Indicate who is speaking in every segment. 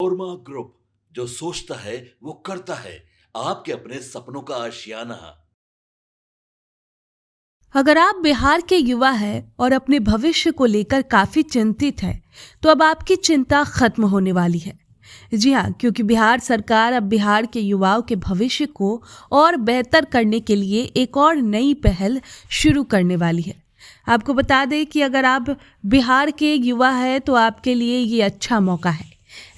Speaker 1: नोरमा group, जो सोचता है वो करता है। आपके अपने सपनों का आशियाना।
Speaker 2: अगर आप बिहार के युवा हैं और अपने भविष्य को लेकर काफी चिंतित हैं, तो अब आपकी चिंता खत्म होने वाली है। जी हाँ, क्योंकि बिहार सरकार अब बिहार के युवाओं के भविष्य को और बेहतर करने के लिए एक और नई पहल शुरू करने वाली है। आपको बता दें कि अगर आप बिहार के युवा हैं तो आपके लिए ये अच्छा मौका है।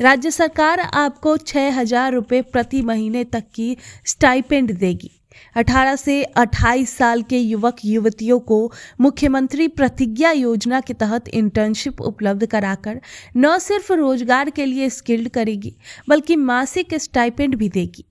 Speaker 2: राज्य सरकार आपको 6,000 रुपये प्रति महीने तक की स्टाइपेंड देगी। 18 से 28 साल के युवक युवतियों को मुख्यमंत्री प्रतिज्ञा योजना के तहत इंटर्नशिप उपलब्ध कराकर न सिर्फ रोजगार के लिए स्किल्ड करेगी, बल्कि मासिक स्टाइपेंड भी देगी।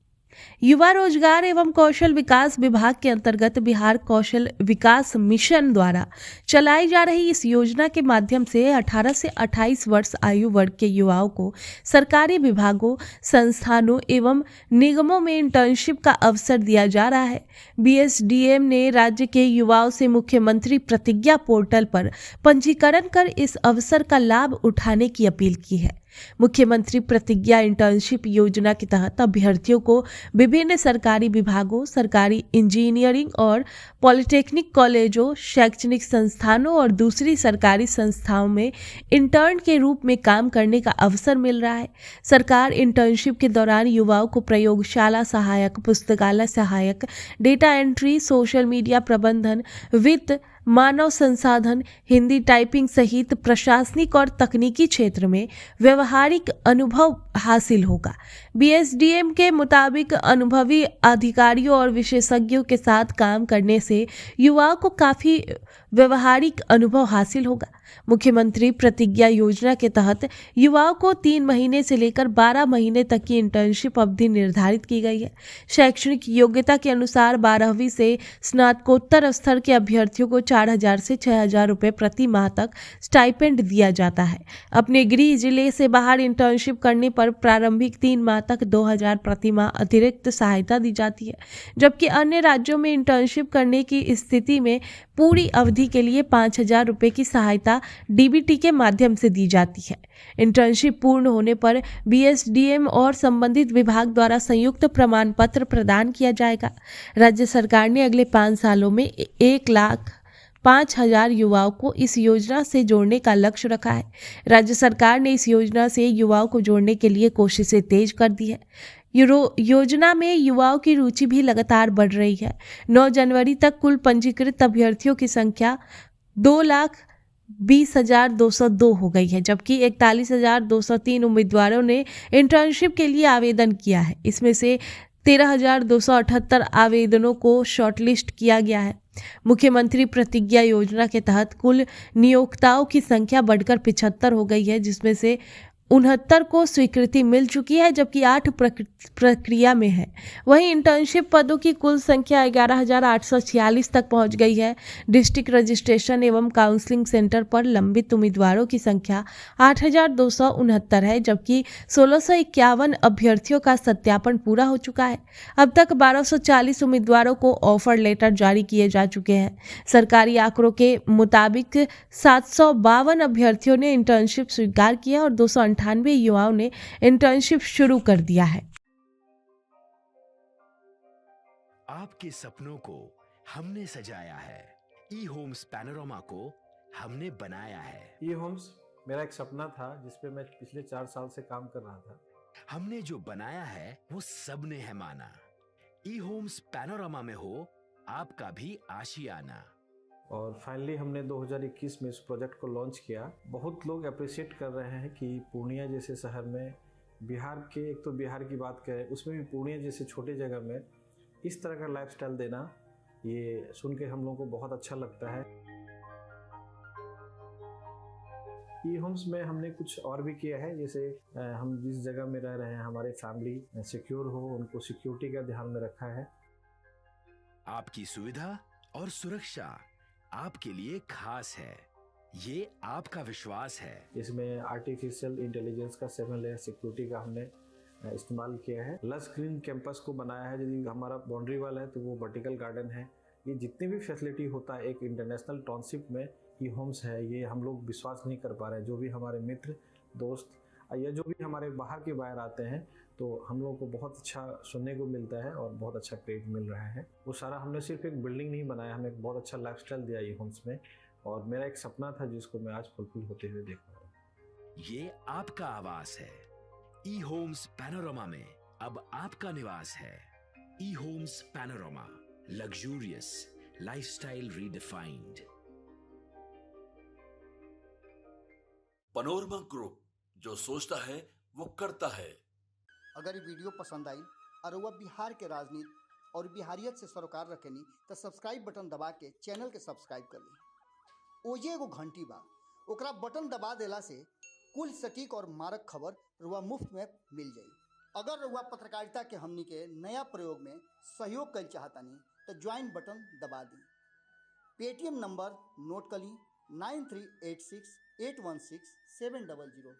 Speaker 2: युवा रोजगार एवं कौशल विकास विभाग के अंतर्गत बिहार कौशल विकास मिशन द्वारा चलाई जा रही इस योजना के माध्यम से 18 से 28 वर्ष आयु वर्ग के युवाओं को सरकारी विभागों, संस्थानों एवं निगमों में इंटर्नशिप का अवसर दिया जा रहा है। बीएसडीएम ने राज्य के युवाओं से मुख्यमंत्री प्रतिज्ञा पोर्टल पर पंजीकरण कर इस अवसर का लाभ उठाने की अपील की है। मुख्यमंत्री प्रतिज्ञा इंटर्नशिप योजना के तहत अभ्यर्थियों को विभिन्न सरकारी विभागों, सरकारी इंजीनियरिंग और पॉलिटेक्निक कॉलेजों, शैक्षणिक संस्थानों और दूसरी सरकारी संस्थाओं में इंटर्न के रूप में काम करने का अवसर मिल रहा है। सरकार इंटर्नशिप के दौरान युवाओं को प्रयोगशाला सहायक, पुस्तकालय सहायक, डेटा एंट्री, सोशल मीडिया प्रबंधन, वित्त, मानव संसाधन, हिंदी टाइपिंग सहित प्रशासनिक और तकनीकी क्षेत्र में व्यवहारिक अनुभव हासिल होगा। बीएसडीएम के मुताबिक अनुभवी अधिकारियों और विशेषज्ञों के साथ काम करने से युवाओं को काफी व्यवहारिक अनुभव हासिल होगा। मुख्यमंत्री प्रतिज्ञा योजना के तहत युवाओं को 3 महीने से लेकर 12 महीने तक की इंटर्नशिप अवधि निर्धारित की गई है। शैक्षणिक योग्यता के अनुसार 12वीं से स्नातकोत्तर स्तर के अभ्यर्थियों को 4,000 से 6,000 रुपये प्रति माह तक स्टाइपेंड दिया जाता है। अपने गृह जिले से बाहर इंटर्नशिप करने पर प्रारंभिक 3 माह तक 2,000 प्रति माह अतिरिक्त सहायता दी जाती है, जबकि अन्य राज्यों में इंटर्नशिप करने की स्थिति में पूरी अवधि के लिए 5,000 रुपये की सहायता डीबीटी के माध्यम से दी जाती है। इंटर्नशिप पूर्ण होने पर बीएसडीएम और संबंधित विभाग द्वारा संयुक्त प्रमाण पत्र प्रदान किया जाएगा। राज्य सरकार ने अगले 5 सालों में 1,05,000 युवाओं को इस योजना से जोड़ने का लक्ष्य रखा है। राज्य सरकार ने इस योजना से युवाओं को जोड़ने के लिए कोशिशें तेज कर दी है। योजना में युवाओं की रुचि भी लगातार बढ़ रही है। 9 जनवरी तक कुल पंजीकृत अभ्यर्थियों की संख्या 2,20,202 हो गई है, जबकि 41,203 उम्मीदवारों ने इंटर्नशिप के लिए आवेदन किया है। इसमें से 13,278 आवेदनों को शॉर्टलिस्ट किया गया है। मुख्यमंत्री प्रतिज्ञा योजना के तहत कुल नियोक्ताओं की संख्या बढ़कर 75 हो गई है, जिसमें से 69 को स्वीकृति मिल चुकी है, जबकि 8 प्रक्रिया में है। वहीं इंटर्नशिप पदों की कुल संख्या 11,846 तक पहुंच गई है। डिस्ट्रिक्ट रजिस्ट्रेशन एवं काउंसलिंग सेंटर पर लंबित उम्मीदवारों की संख्या 8,269 है, जबकि 1,651 अभ्यर्थियों का सत्यापन पूरा हो चुका है। अब तक 1,240 उम्मीदवारों को ऑफर लेटर जारी किए जा चुके हैं। सरकारी आंकड़ों के मुताबिक 752 अभ्यर्थियों ने इंटर्नशिप स्वीकार किया और 298 युवाओं ने इंटर्नशिप शुरू कर दिया है।
Speaker 3: आपके सपनों को हमने सजाया है, ई होम्स पैनोरमा को हमने बनाया है।
Speaker 4: ई होम्स मेरा एक सपना था जिसपे मैं पिछले 4 साल से काम कर रहा था।
Speaker 3: हमने जो बनाया है वो सबने है माना। ई होम्स पैनोरमा में हो आपका भी आशियाना।
Speaker 4: और फाइनली हमने 2021 में इस प्रोजेक्ट को लॉन्च किया। बहुत लोग अप्रिशिएट कर रहे हैं कि पूर्णिया जैसे शहर में बिहार के, एक तो बिहार की बात करें उसमें भी पूर्णिया जैसे छोटे जगह में इस तरह का लाइफस्टाइल देना, ये सुन के हम लोगों को बहुत अच्छा लगता है। ई होम्स में हमने कुछ और भी किया है, जैसे हम जिस जगह में रह रहे हैं हमारे फैमिली सिक्योर हो, उनको सिक्योरिटी का ध्यान में रखा है।
Speaker 3: आपकी सुविधा और सुरक्षा आपके लिए खास है, ये आपका विश्वास है।
Speaker 4: इसमें आर्टिफिशियल इंटेलिजेंस का 7 लेयर सिक्योरिटी का हमने इस्तेमाल किया है। लस ग्रीन कैंपस को बनाया है। यदि हमारा बाउंड्री वाल है तो वो वर्टिकल गार्डन है। ये जितनी भी फैसिलिटी होता है एक इंटरनेशनल टाउनशिप में ई होम्स है, ये हम लोग विश्वास नहीं कर पा रहे हैं। जो भी हमारे मित्र दोस्त या जो भी हमारे बाहर के बायर आते हैं तो हम लोगों को बहुत अच्छा सुनने को मिलता है और बहुत अच्छा क्रेडिट मिल रहा है। वो सारा हमने सिर्फ एक बिल्डिंग नहीं बनाया, हमें एक बहुत अच्छा लाइफस्टाइल दिया ये होम्स में, और मेरा एक सपना था जिसको मैं आज फुलफिल होते हुए देख रहा हूँ।
Speaker 3: ये आपका आवास है। ई होम्स पैनोरामा में अब आपका निवास है। E homes Panorama, luxurious lifestyle redefined.
Speaker 1: Panorama group, जो सोचता है वो करता है।
Speaker 5: अगर ये वीडियो पसंद आई और वह बिहार के राजनीति और बिहारियत से सरोकार रखेनी तो सब्सक्राइब बटन दबा के चैनल के सब्सक्राइब कर ली। ओजे एगो घंटी बा, ओकरा बटन दबा देला से कुल सटीक और मारक खबर रुआ मुफ्त में मिल जाई। अगर रुआ पत्रकारिता के हमनी के नया प्रयोग में सहयोग कर चाहतानी तो ज्वाइन बटन दबा दी। पेटीएम नंबर नोट कर ली 9386816700।